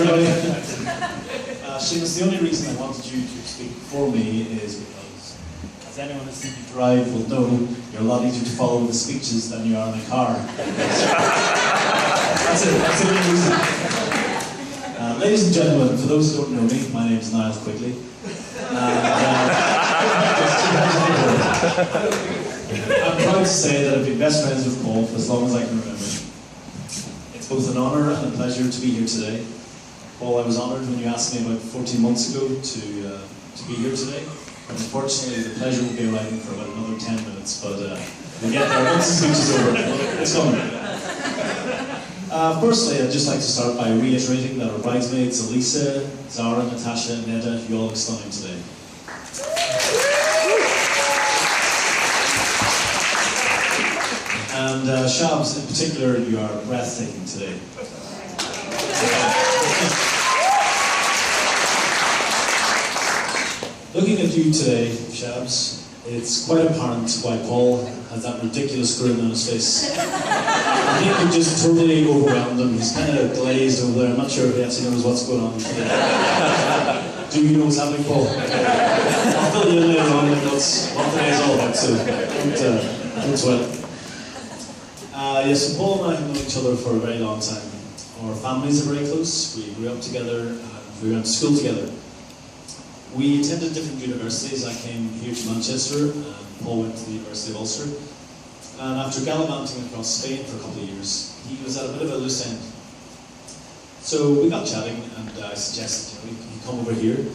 everybody. Seamus, the only reason I wanted you to speak before me is because, as anyone who's seen you drive will know, you're a lot easier to follow the speeches than you are in a car. That's it. That's the only reason. Ladies and gentlemen, for those who don't know me, my name is Niall Quigley. I'm proud to say that I've been best friends with Paul for as long as I can remember. It's both an honour and a pleasure to be here today. Paul, I was honoured when you asked me about 14 months ago to be here today. Unfortunately, the pleasure will be arriving for about another 10 minutes, but we'll get there once the speech is over. It's coming. Firstly, I'd just like to start by reiterating that our bridesmaids, Elisa, Zara, Natasha, and Neda, you all look stunning today. And Shabs, in particular, you are breathtaking today. Looking at you today, Shabs, it's quite apparent why Paul has that ridiculous grin on his face. I think you just totally overwhelmed him. He's kind of glazed over there. I'm not sure if he actually knows what's going on today. Do you know what's happening, Paul? I'll fill you in later on what today's all about, so don't sweat. Yes, so Paul and I have known each other for a very long time. Our families are very close. We grew up together and we went to school together. We attended different universities. I came here to Manchester and Paul went to the University of Ulster. And after gallivanting across Spain for a couple of years, he was at a bit of a loose end. So we got chatting and I suggested he come over here.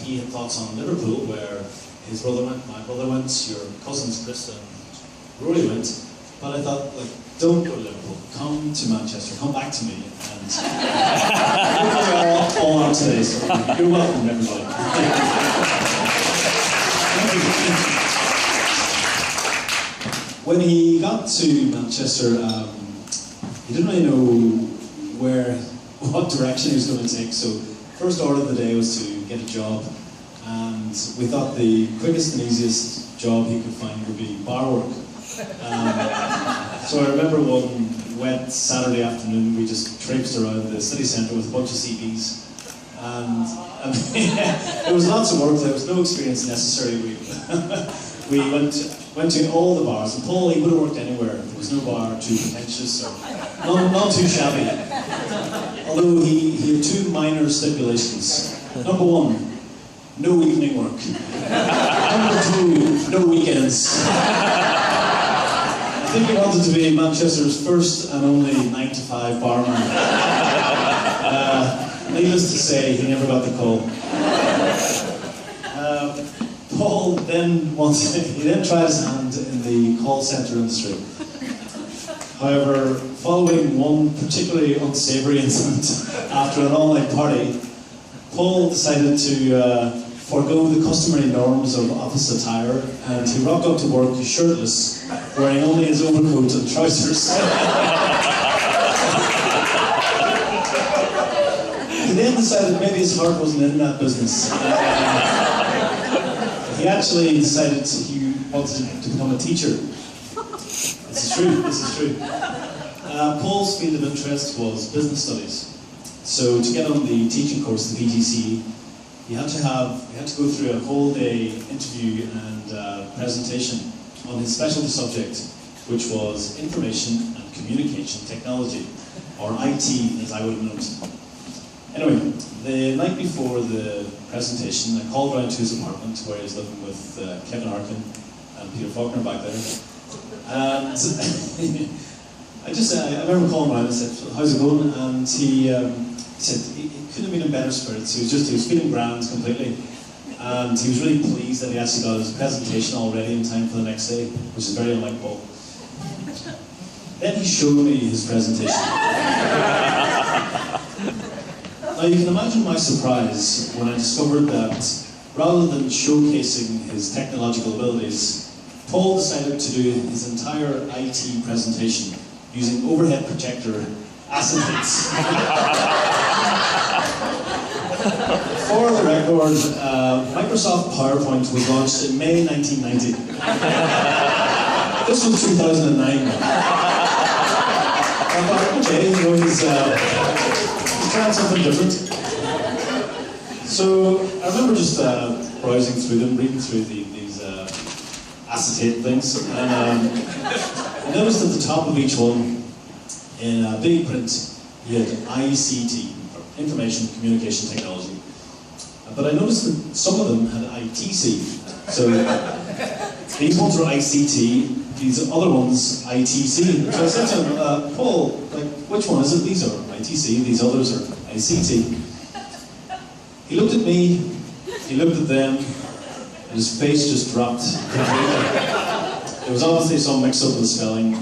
He had thoughts on Liverpool, where his brother went, my brother went, your cousins Chris and Rory went. But I thought, like, don't go to Liverpool, come to Manchester, come back to me, and we're all on today, so you're welcome, everybody. Thank you. When he got to Manchester, he didn't really know what direction he was going to take, so first order of the day was to get a job, and we thought the quickest and easiest job he could find would be bar work. So I remember one wet Saturday afternoon, we just traipsed around the city centre with a bunch of CDs, and there was lots of work. There was no experience necessary. We went to all the bars, and Paul, he would have worked anywhere. There was no bar too pretentious or not too shabby. Although he had two minor stipulations. Number one, no evening work. Number two, no weekends. I think he wanted to be Manchester's first and only 9-to-5 barman. Needless to say, he never got the call. Paul then tried his hand in the call centre industry. However, following one particularly unsavoury incident after an all-night party, Paul decided to forego the customary norms of office attire, and he rocked up to work shirtless, wearing only his overcoat and trousers. He then decided maybe his heart wasn't in that business. He actually decided he wanted to become a teacher. This is true. Paul's field of interest was business studies. So to get on the teaching course, the PGCE, he had to go through a whole day interview and presentation on his specialty subject, which was information and communication technology, or IT as I would have known it. Anyway, the night before the presentation, I called round to his apartment where he was living with Kevin Harkin and Peter Faulkner back there. And I remember calling around and said, "How's it going?" And he said he couldn't have been in better spirits. He was feeling grand completely, and he was really pleased that he actually got his presentation all ready in time for the next day, which is very unlike Paul. Then he showed me his presentation. Now you can imagine my surprise when I discovered that rather than showcasing his technological abilities, Paul decided to do his entire IT presentation using overhead projector acid hits. For the record, Microsoft PowerPoint was launched in May 1990. This was 2009. I thought, okay, he's just trying something different. So I remember just browsing through them, reading through these acetate things, and I noticed at the top of each one, in big print, you had ICT, Information Communication Technology. But I noticed that some of them had ITC. So these ones were ICT, these other ones ITC. So I said to him, Paul, like, which one is it? These are ITC, these others are ICT. He looked at me, he looked at them, and his face just dropped completely. There was obviously some mix-up in the spelling.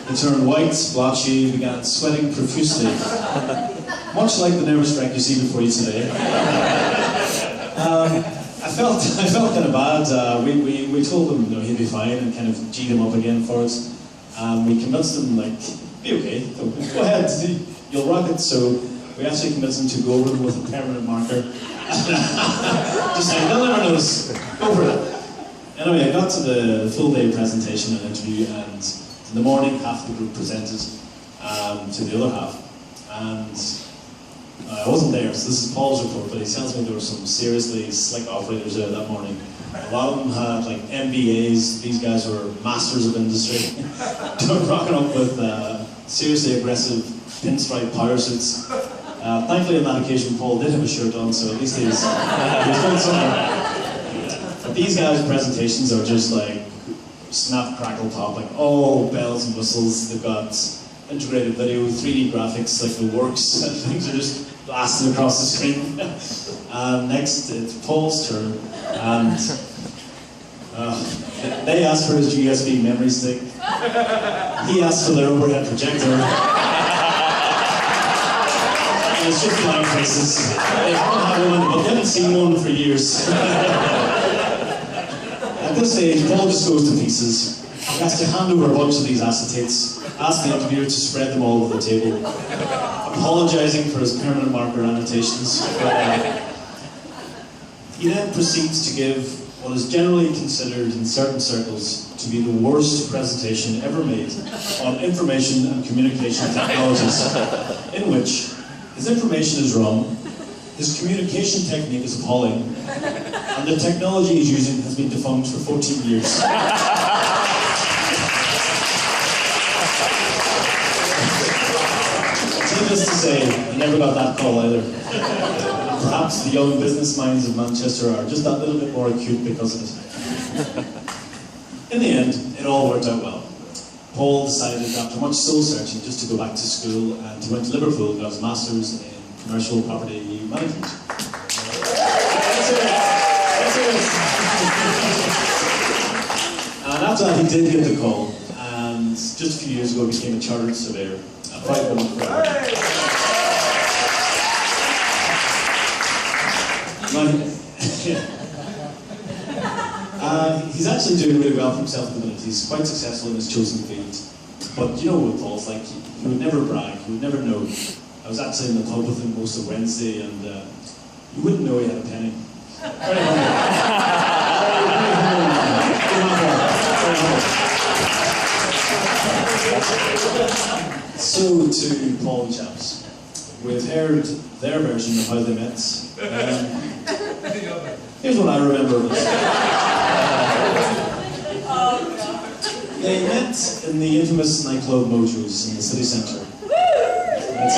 He turned white, blotchy, began sweating profusely. Much like the nervous wreck you see before you today. I felt kind of bad. We told him, you know, he'd be fine and kind of G'd him up again for it. We convinced him, like, be okay, go ahead, you'll rock it. So we actually convinced him to go over them with a permanent marker. Just saying, they'll never notice, go for it. Anyway, I got to the full day presentation and interview, and in the morning half the group presented to the other half. And I wasn't there, so this is Paul's report, but he tells me there were some seriously slick operators there that morning. A lot of them had like MBAs, these guys were masters of industry. They were rocking up with seriously aggressive pinstripe power suits. Thankfully on that occasion Paul did have a shirt on, so at least he was going somewhere. But these guys' presentations are just like snap, crackle, pop, like all bells and whistles. They've got integrated video, 3D graphics, like the works, and things are just blasting across the screen. Next, it's Paul's turn, and they asked for his USB memory stick. He asked for their overhead projector. And it's just blank faces. They don't have one, but they haven't seen one for years. At this stage, Paul just goes to pieces. He has to hand over a bunch of these acetates, ask the interviewer to spread them all over the table, apologising for his permanent marker annotations. He then proceeds to give what is generally considered in certain circles to be the worst presentation ever made on information and communication technologies, in which his information is wrong, his communication technique is appalling, and the technology he's using has been defunct for 14 years. Needless to say, he never got that call either. Perhaps the young business minds of Manchester are just that little bit more acute because of it. In the end, it all worked out well. Paul decided, after much soul searching, just to go back to school, and he went to Liverpool and got his Masters in Commercial Property Management. And after that, he did get the call, and just a few years ago, he became a chartered surveyor. A private one forever. He's actually doing really well for himself at the minute. He's quite successful in his chosen field. But you know what Paul's like, he would never brag, he would never know. I was actually in the pub with him most of Wednesday, and you wouldn't know he had a penny. Very humble. So to Paul and chaps, we've heard their version of how they met. Here's what I remember of it. They met in the infamous nightclub Mojo's in the city centre. Now,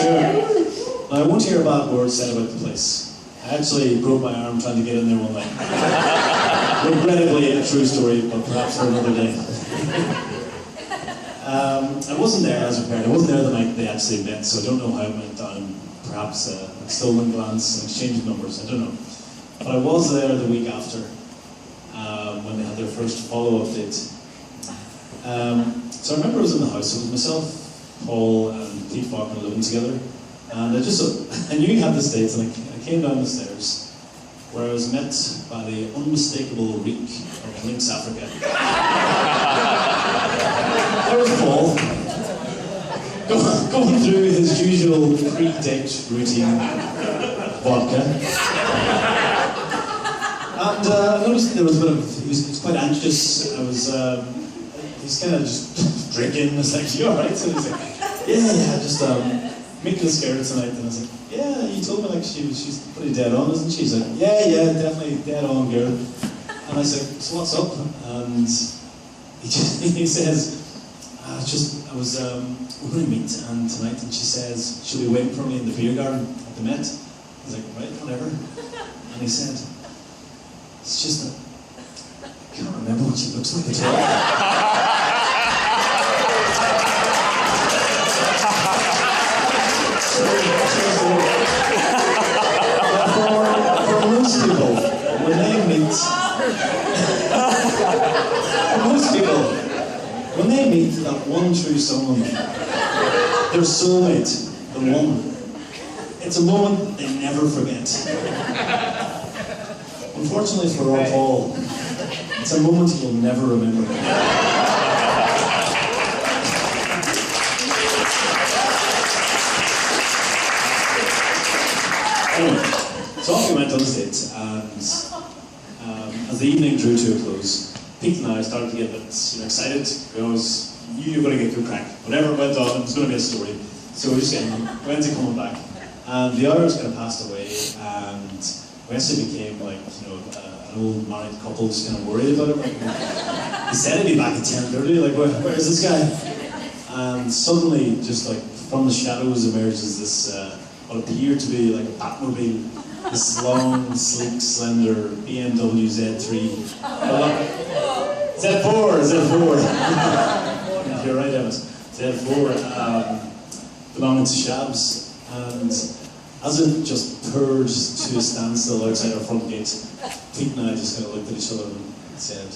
I won't hear a bad word said about the place. I actually broke my arm trying to get in there one night. Regrettably, a true story, but perhaps for another day. I wasn't there as prepared. I wasn't there the night they actually met, so I don't know how it went down. Perhaps a stolen glance, an exchange of numbers, I don't know. But I was there the week after, when they had their first follow-up date. So I remember I was in the house. It was myself, Paul, and Pete Faulkner living together. And I knew he had the States, and I came down the stairs, where I was met by the unmistakable reek of Lynx Africa. There was Paul, going through his usual pre-date routine, vodka. And I noticed there was a bit of, he was quite anxious. He's kind of just drinking. I was like, you alright? So he's like, yeah, just Mick is scared tonight, and I was like, yeah, you told me like she's pretty dead on, isn't she? She's like, yeah, definitely dead on, girl. And I was like, so what's up? And he says, I was we're going to meet and tonight, and she says she'll be waiting for me in the beer garden at the Met. I was like, right, whatever. And he said, it's just that I can't remember what she looks like at all. For most people, when they meet, when they meet that one true someone, their soulmate, the one, it's a moment they never forget. Unfortunately for our Paul, it's a moment he'll never remember. Anyway, so off we went on the date, and as the evening drew to a close, Pete and I started to get a bit excited because you were going to get good crack. Whatever went on, it was going to be a story. So we just getting, when's he coming back? And the hours kind of passed away, and we actually became like, an old married couple just kind of worried about it. Like, he said he'd be back at 10:30, like, where is this guy? And suddenly, just like from the shadows emerges this, what appeared to be like a Batmobile, this long, sleek, slender BMW Z3. Z4. You're right, Emma. Z4, belonging to Shabs. And as it just purred to a standstill outside our front gate, Pete and I just kind of looked at each other and said,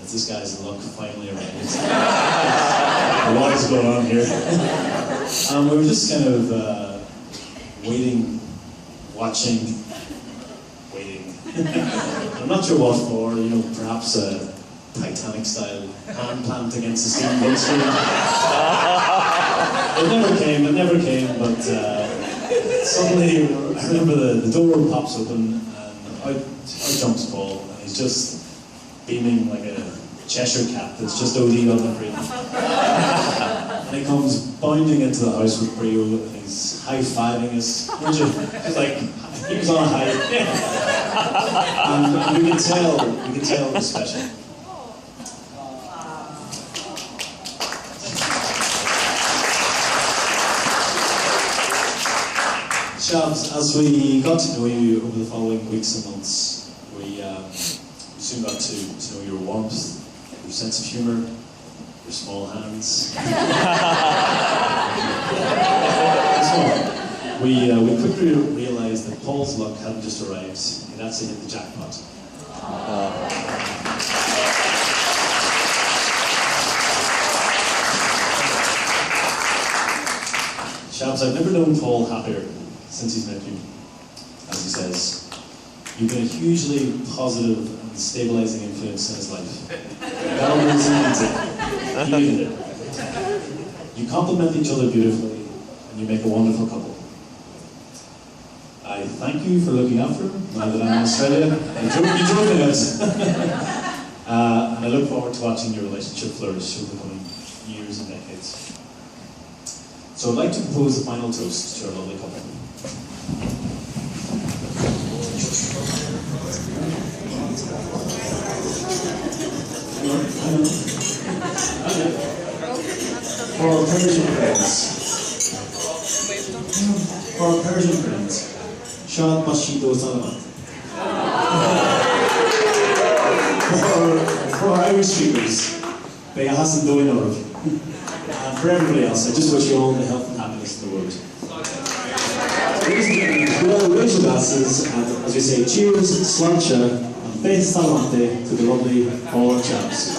as this guy's luck finally arrived. What is going on here? And we were just kind of waiting. I'm not sure what for, perhaps a Titanic-style hand plant against the steam windscreen. It never came, but suddenly I remember the door pops open and out jumps Paul, and he's just beaming like a Cheshire cat that's just OD'd on the cream. And he comes bounding into the house with Brio, and he's high-fiving us. Just like, he was on a high. And we could tell it was special. Shabs, as we got to know you over the following weeks and months, we soon got to know your warmth, your sense of humour, your small hands. We quickly realised that Paul's luck hadn't just arrived, he'd actually hit the jackpot. Shabs, I've never known Paul happier since he's met you. As he says, you've been a hugely positive and stabilising influence in his life. That was he needed it. You complement each other beautifully, and you make a wonderful couple. I thank you for looking after him now that I'm in Australia. You drove me out. And I look forward to watching your relationship flourish over the coming years and decades. So I'd like to propose the final toast to our lovely couple. For our Persian friends, Shad Mashido Salamat. For our Irish speakers, Bega Hassan Doinor. And for everybody else, I just wish you all the health and happiness in the world. Ladies and gentlemen, we'll raise your glasses, and as we say, cheers, slancha, and best salante to the lovely Paul Shabs.